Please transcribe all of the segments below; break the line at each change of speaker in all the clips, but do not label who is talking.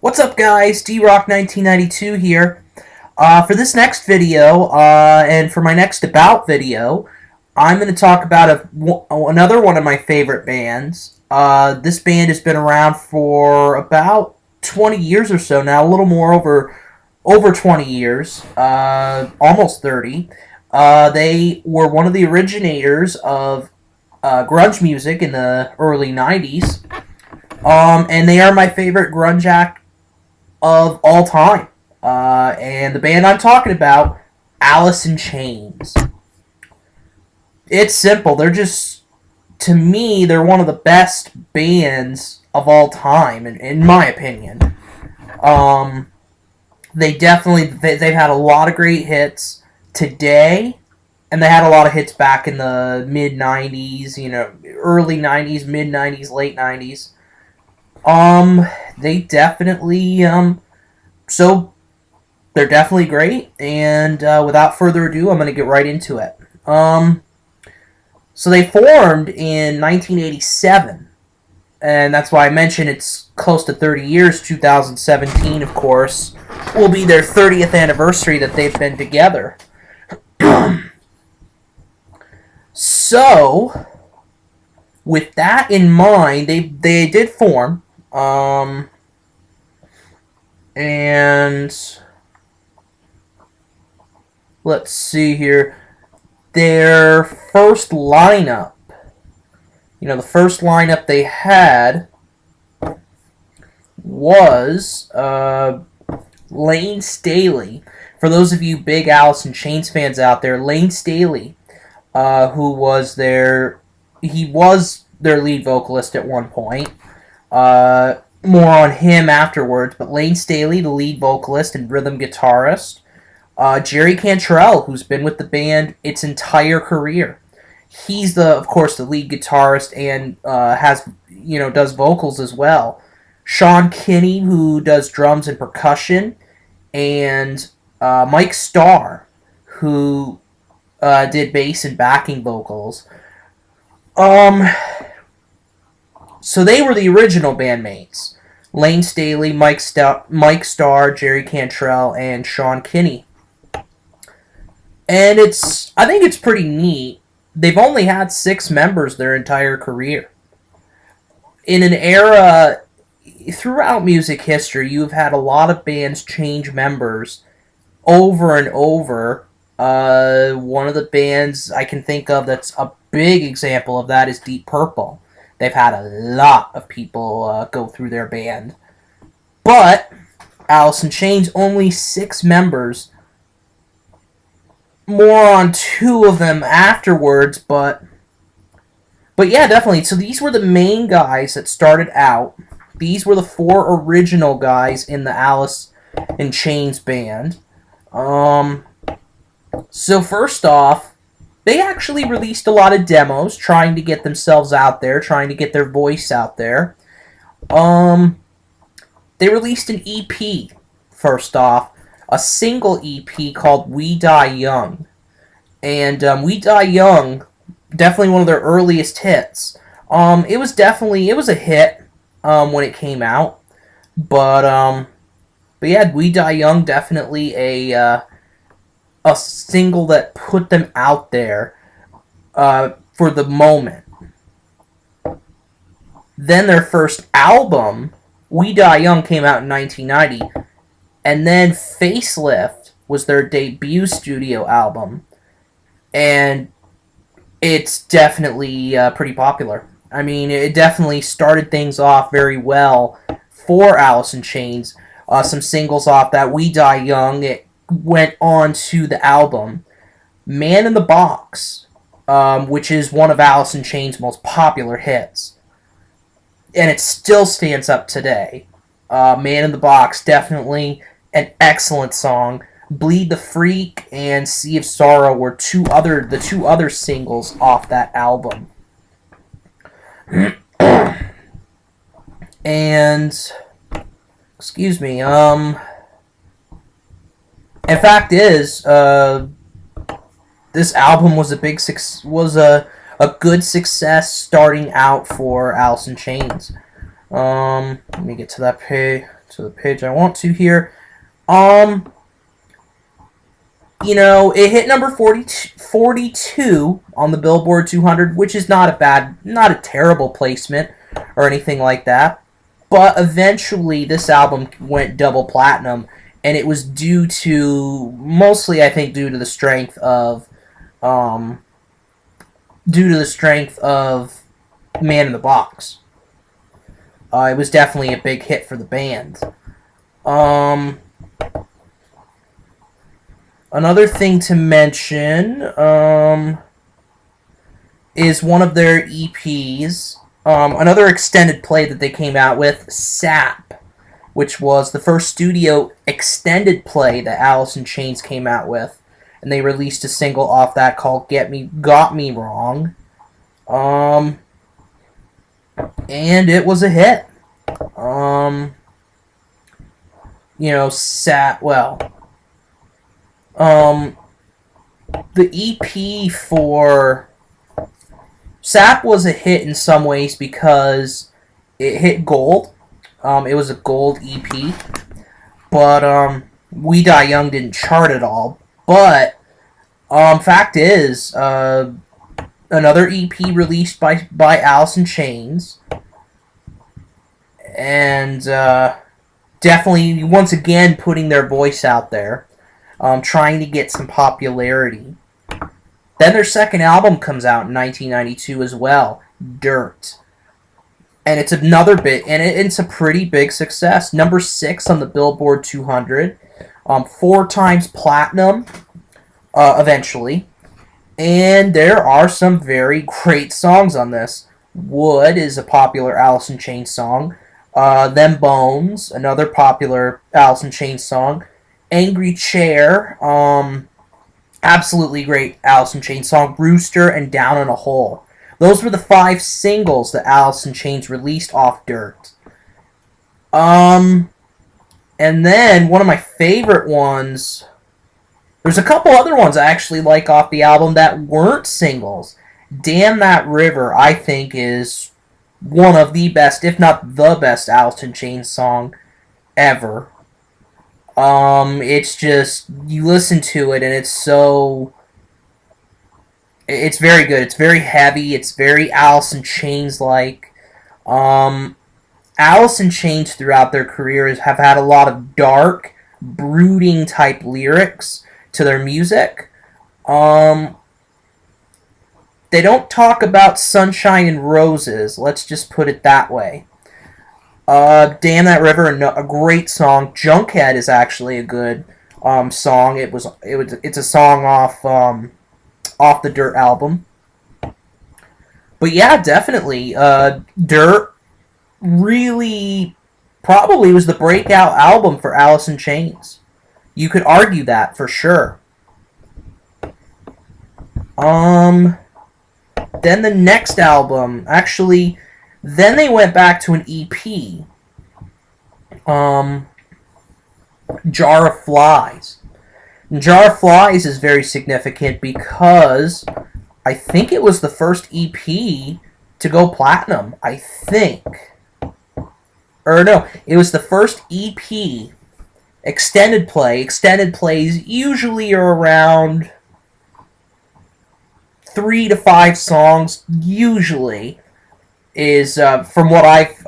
What's up, guys? D-Rock1992 here. For this next video, and for my next About video, I'm going to talk about another one of my favorite bands. This band has been around for about 20 years or so now, a little more over 20 years, almost 30. They were one of the originators of grunge music in the early 90s, and they are my favorite grunge act of all time. And the band I'm talking about, Alice in Chains. It's simple. To me, they're one of the best bands of all time, in my opinion. They've had a lot of great hits today, and they had a lot of hits back in the mid '90s. Early '90s, mid '90s, late '90s. They definitely so they're definitely great, and without further ado, I'm going to get right into it. So they formed in 1987, and that's why I mentioned it's close to 30 years. 2017, of course, will be their 30th anniversary that they've been together. So, with that in mind, they did form, and let's see here. Their first lineup, the first lineup they had was Lane Staley. For those of you big Alice in Chains fans out there, Lane Staley, who was he was their lead vocalist at one point. More on him afterwards, but Lane Staley, the lead vocalist and rhythm guitarist. Jerry Cantrell, who's been with the band its entire career. He's of course, the lead guitarist and does vocals as well. Sean Kinney, who does drums and percussion, and Mike Starr, who did bass and backing vocals. So they were the original bandmates. Lane Staley, Mike Starr, Jerry Cantrell, and Sean Kinney. And I think it's pretty neat. They've only had 6 members their entire career. In an era, throughout music history, you've had a lot of bands change members over and over. One of the bands I can think of that's a big example of that is Deep Purple. They've had a lot of people go through their band. But Alice in Chains, only 6 members. More on 2 of them afterwards, but yeah, definitely. So these were the main guys that started out. These were the 4 original guys in the Alice in Chains band. So first off, they actually released a lot of demos, trying to get themselves out there, trying to get their voice out there. They released an EP, first off. A single EP called We Die Young. And We Die Young, definitely one of their earliest hits. It was a hit when it came out. But yeah, We Die Young, definitely a single that put them out there for the moment. Then their first album, We Die Young, came out in 1990. And then Facelift was their debut studio album. And it's definitely pretty popular. I mean, it definitely started things off very well for Alice in Chains. Some singles off that, We Die Young, it went on to the album Man in the Box, which is one of Alice in Chains' most popular hits. And it still stands up today. Man in the Box, definitely an excellent song. Bleed the Freak and Sea of Sorrow were the 2 other singles off that album. And excuse me, and fact is, this album was a good success starting out for Alice in Chains. Let me get to that to the page I want to here. You know, it hit number 42 on the Billboard 200, which is not a terrible placement or anything like that. But eventually, this album went double platinum, and it was mostly, I think, due to the strength of Man in the Box. It was definitely a big hit for the band. Another thing to mention is one of their EPs, another extended play that they came out with, Sap, which was the first studio extended play that Alice in Chains came out with, and they released a single off that called Got Me Wrong, and it was a hit. You know, Sap, well, the EP for Sap was a hit in some ways because it hit gold. It was a gold EP, but We Die Young didn't chart at all. But fact is, another EP released by Alice in Chains, and definitely once again putting their voice out there. Trying to get some popularity. Then their second album comes out in 1992 as well, Dirt. And it's it's a pretty big success. Number 6 on the Billboard 200. 4 times platinum, eventually. And there are some very great songs on this. Wood is a popular Alice in Chains song. Them Bones, another popular Alice in Chains song. Angry Chair, absolutely great Alice in Chains song. Rooster and Down in a Hole. Those were the 5 singles that Alice in Chains released off Dirt. And then one of my favorite ones, there's a couple other ones I actually like off the album that weren't singles. Damn That River, I think, is one of the best, if not the best, Alice in Chains song ever. It's just, you listen to it and it's very good. It's very heavy. It's very Alice in Chains-like. Alice in Chains throughout their careers have had a lot of dark, brooding type lyrics to their music. They don't talk about sunshine and roses. Let's just put it that way. Damn That River, a great song. Junkhead is actually a good song. It's a song off the Dirt album. But yeah, definitely, Dirt really probably was the breakout album for Alice in Chains. You could argue that for sure. Then the next album, actually. Then they went back to an EP, Jar of Flies. And Jar of Flies is very significant because I think it was the first EP to go platinum, I think. Or no, it was the first EP, extended play. Extended plays usually are around 3 to 5 songs, usually. Is from what I've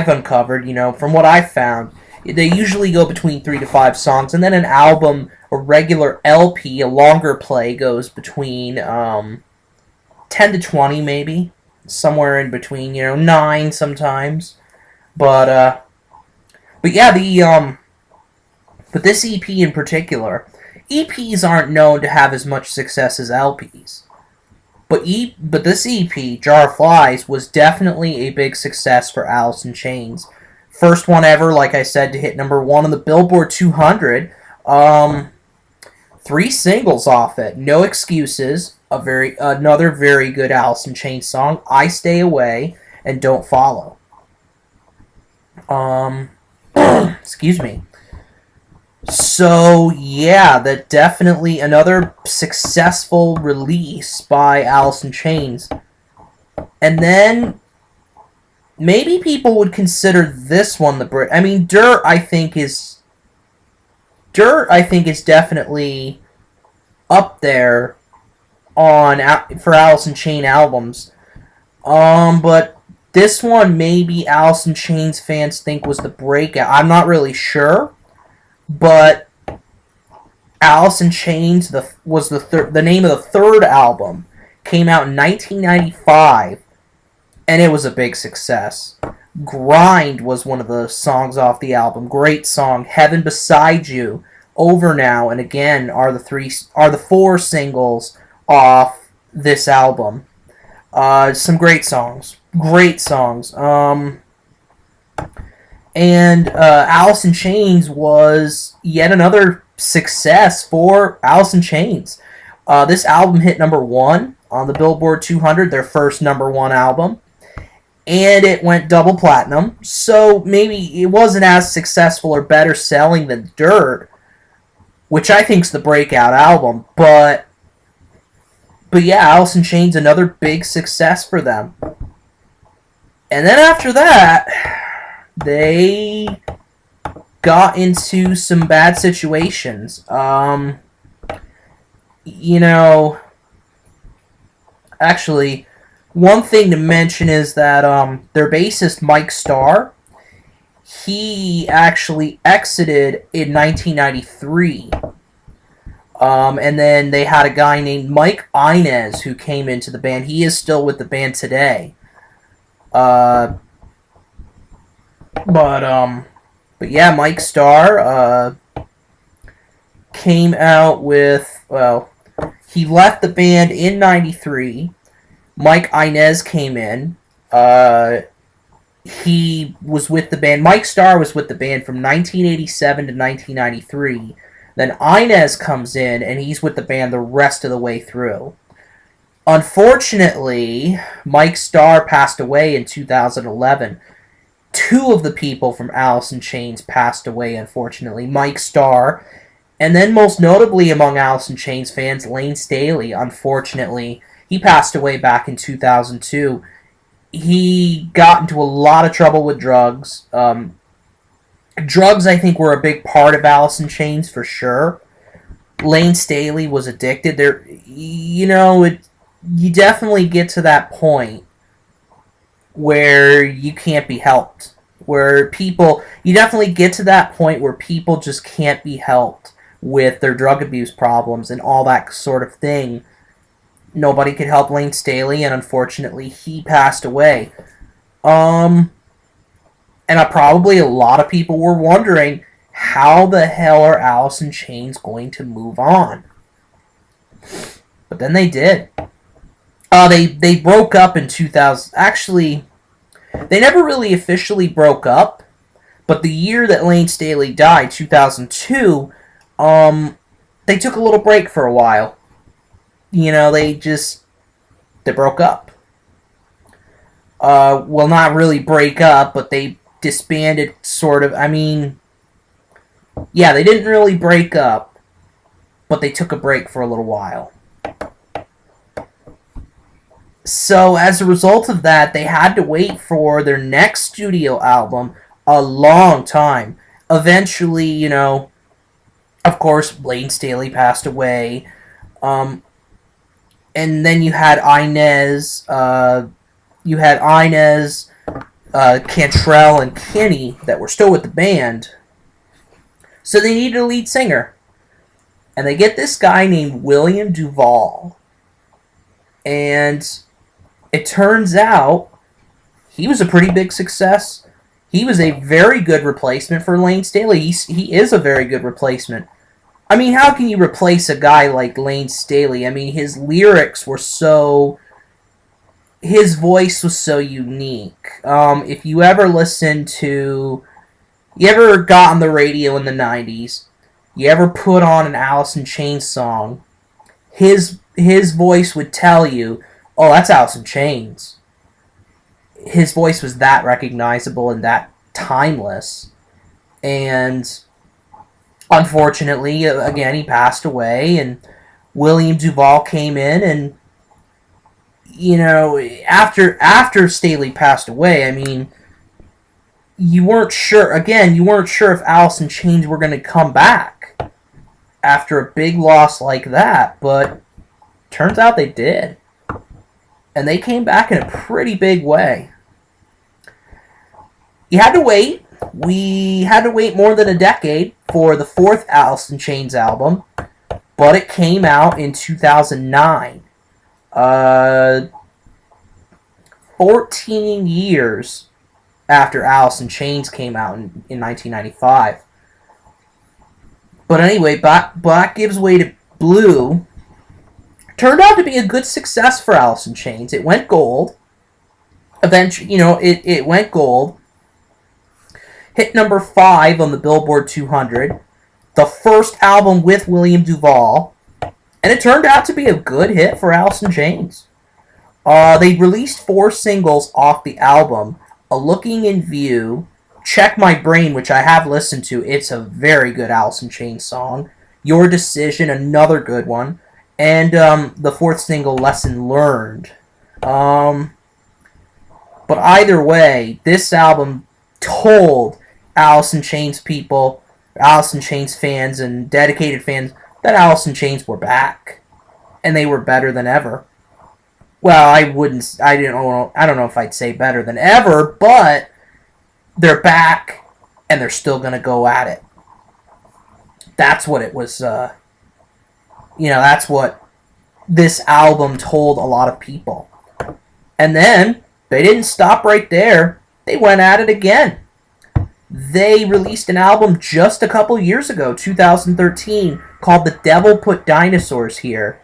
uncovered, from what I've found, they usually go between 3 to 5 songs, and then an album, a regular LP, a longer play, goes between 10 to 20 maybe, somewhere in between, 9 sometimes, but yeah, but this EP in particular, EPs aren't known to have as much success as LPs. But this EP, Jar of Flies, was definitely a big success for Alice in Chains. First one ever, like I said, to hit number 1 on the Billboard 200. 3 singles off it. No Excuses, another very good Alice in Chains song. I Stay Away, and Don't Follow. Excuse me. So, yeah, that definitely another successful release by Alice in Chains. And then maybe people would consider this one the break. I mean, Dirt. I think is definitely up there on for Alice in Chain albums. But this one maybe Alice in Chains fans think was the breakout. I'm not really sure, but Alice in Chains was the name of the third album. Came out in 1995, and it was a big success. Grind was one of the songs off the album. Great song. Heaven Beside You, Over Now, and Again are the four singles off this album. Some great songs. Great songs. And Alice in Chains was yet another success for Alice in Chains. This album hit #1 on the Billboard 200, their first #1 album. And it went double platinum. So maybe it wasn't as successful or better selling than Dirt, which I think is the breakout album. But yeah, Alice in Chains, another big success for them. And then after that, they got into some bad situations. Actually, one thing to mention is that their bassist, Mike Starr, he actually exited in 1993. And then they had a guy named Mike Inez who came into the band. He is still with the band today. But yeah, Mike Starr came out with, well, he left the band in 93. Mike Inez came in. He was with the band. Mike Starr was with the band from 1987 to 1993. Then Inez comes in, and he's with the band the rest of the way through. Unfortunately, Mike Starr passed away in 2011. Two of the people from Alice in Chains passed away, unfortunately. Mike Starr, and then most notably among Alice in Chains fans, Lane Staley, unfortunately. He passed away back in 2002. He got into a lot of trouble with drugs. Drugs, I think, were a big part of Alice in Chains for sure. Lane Staley was addicted. You definitely get to that point where you can't be helped. You definitely get to that point where people just can't be helped with their drug abuse problems and all that sort of thing. Nobody could help Lane Staley, and unfortunately, he passed away. And probably a lot of people were wondering, how the hell are Alice in Chains going to move on? But then they did. They broke up in 2000. Actually, they never really officially broke up, but the year that Lane Staley died, 2002, they took a little break for a while. They broke up. Well, not really break up, but they disbanded, sort of. I mean, yeah, they didn't really break up, but they took a break for a little while. So, as a result of that, they had to wait for their next studio album a long time. Eventually, of course, Lane Staley passed away. And then you had Inez, Cantrell, and Kenny that were still with the band. So they needed a lead singer. And they get this guy named William Duvall. And it turns out he was a pretty big success. He was a very good replacement for Lane Staley. He is a very good replacement. I mean, how can you replace a guy like Lane Staley? I mean, his lyrics were so... His voice was so unique. If you ever listened to... You ever got on the radio in the 90s, you ever put on an Alice in Chains song, his voice would tell you, oh, that's Alice in Chains. His voice was that recognizable and that timeless. And... unfortunately, again, he passed away, and William Duvall came in, and you know, after Staley passed away, I mean, you weren't sure. Again, you weren't sure if Alice in Chains were going to come back after a big loss like that, but turns out they did, and they came back in a pretty big way. You had to wait. We had to wait more than a decade for the fourth Alice in Chains album, but it came out in 2009. 14 years after Alice in Chains came out in 1995. But anyway, Black Gives Way to Blue turned out to be a good success for Alice in Chains. It went gold. Eventually, it went gold. Hit number 5 on the Billboard 200. The first album with William Duvall. And it turned out to be a good hit for Alice in Chains. They released 4 singles off the album. A Looking in View, Check My Brain, which I have listened to. It's a very good Alice in Chains song. Your Decision, another good one. And the 4th single, Lesson Learned. But either way, this album told Alice in Chains people, Alice in Chains fans, and dedicated fans that Alice in Chains were back. And they were better than ever. Well, I don't know if I'd say better than ever, but they're back, and they're still going to go at it. That's what it was, that's what this album told a lot of people. And then, they didn't stop right there. They went at it again. They released an album just a couple years ago, 2013, called The Devil Put Dinosaurs Here.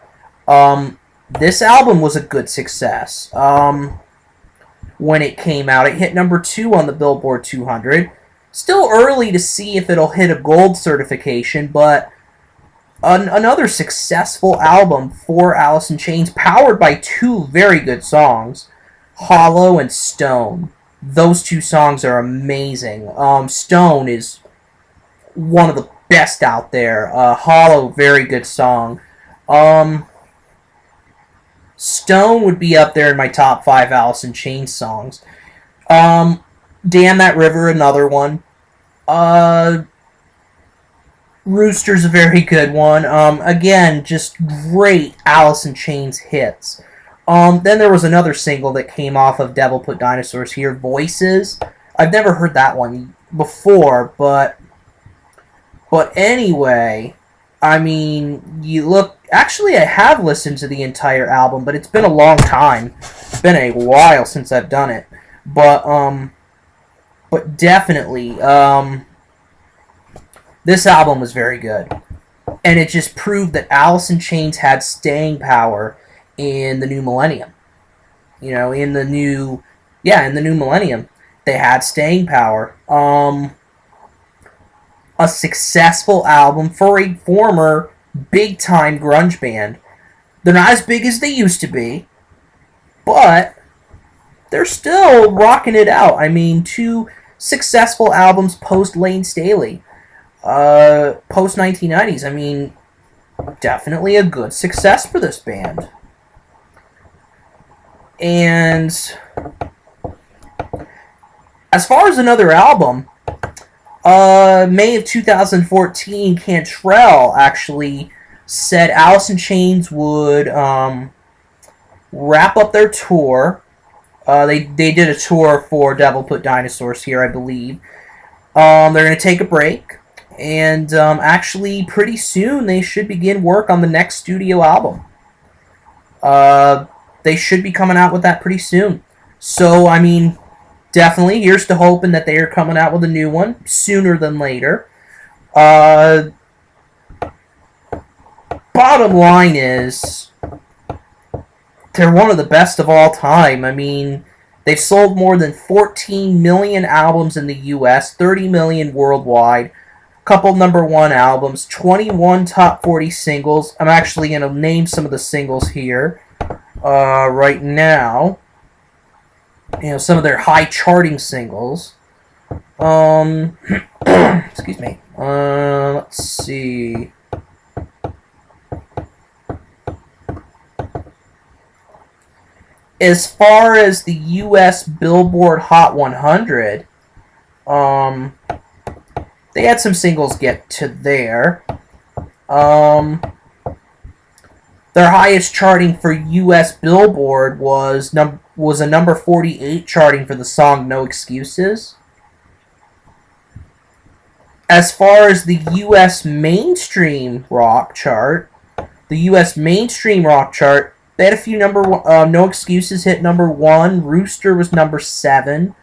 This album was a good success. When it came out, it hit number 2 on the Billboard 200. Still early to see if it'll hit a gold certification, but another successful album for Alice in Chains, powered by 2 very good songs, Hollow and Stone. Those 2 songs are amazing. Stone is one of the best out there. Hollow, very good song. Stone would be up there in my top 5 Alice in Chains songs. Damn That River, another one. Rooster's a very good one. Again, just great Alice in Chains hits. Then there was another single that came off of Devil Put Dinosaurs Here, Voices. I've never heard that one before, but anyway, I mean, you look... Actually, I have listened to the entire album, but it's been a long time. It's been a while since I've done it. But definitely, this album was very good. And it just proved that Alice in Chains had staying power in the new millennium. In the new millennium. They had staying power. A successful album for a former big-time grunge band. They're not as big as they used to be, but they're still rocking it out. I mean, 2 successful albums post-Lane Staley. Post-1990s. I mean, definitely a good success for this band. And as far as another album, May of 2014, Cantrell actually said Alice in Chains would wrap up their tour. They did a tour for Devil Put Dinosaurs Here, I believe. They're going to take a break. And actually, pretty soon, they should begin work on the next studio album. They should be coming out with that pretty soon. So, I mean... Definitely, here's to hoping that they are coming out with a new one sooner than later. Bottom line is, they're one of the best of all time. I mean, they've sold more than 14 million albums in the U.S., 30 million worldwide, couple number 1 albums, 21 top 40 singles. I'm actually going to name some of the singles here right now. Some of their high charting singles. Excuse me. Let's see. As far as the U.S. Billboard Hot 100, they had some singles get to there. Their highest charting for U.S. Billboard was a number 48 charting for the song "No Excuses." As far as the U.S. mainstream rock chart, they had a few No Excuses hit number 1. Rooster was number 7.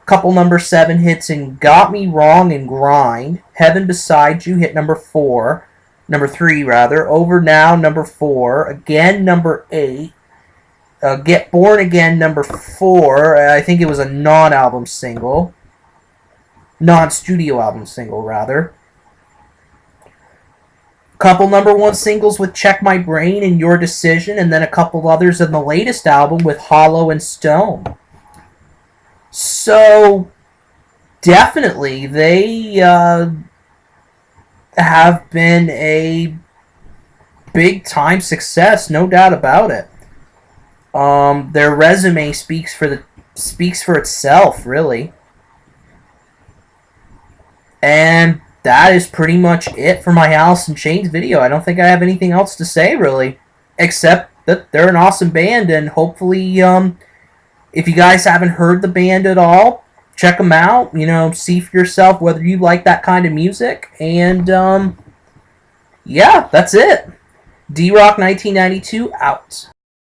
Couple number 7 hits in Got Me Wrong and Grind. Heaven Beside You hit number 3 rather. Over Now number 4. Again number 8. Get Born Again number 4. I think it was a non-studio album single rather. Couple number 1 singles with Check My Brain and Your Decision, and then a couple others in the latest album with Hollow and Stone. So, definitely, they have been a big-time success, no doubt about it. Their resume speaks for itself, really. And that is pretty much it for my Alice in Chains video. I don't think I have anything else to say, really, except that they're an awesome band, and hopefully, if you guys haven't heard the band at all, check them out. See for yourself whether you like that kind of music. And, yeah, that's it. D-Rock 1992 out.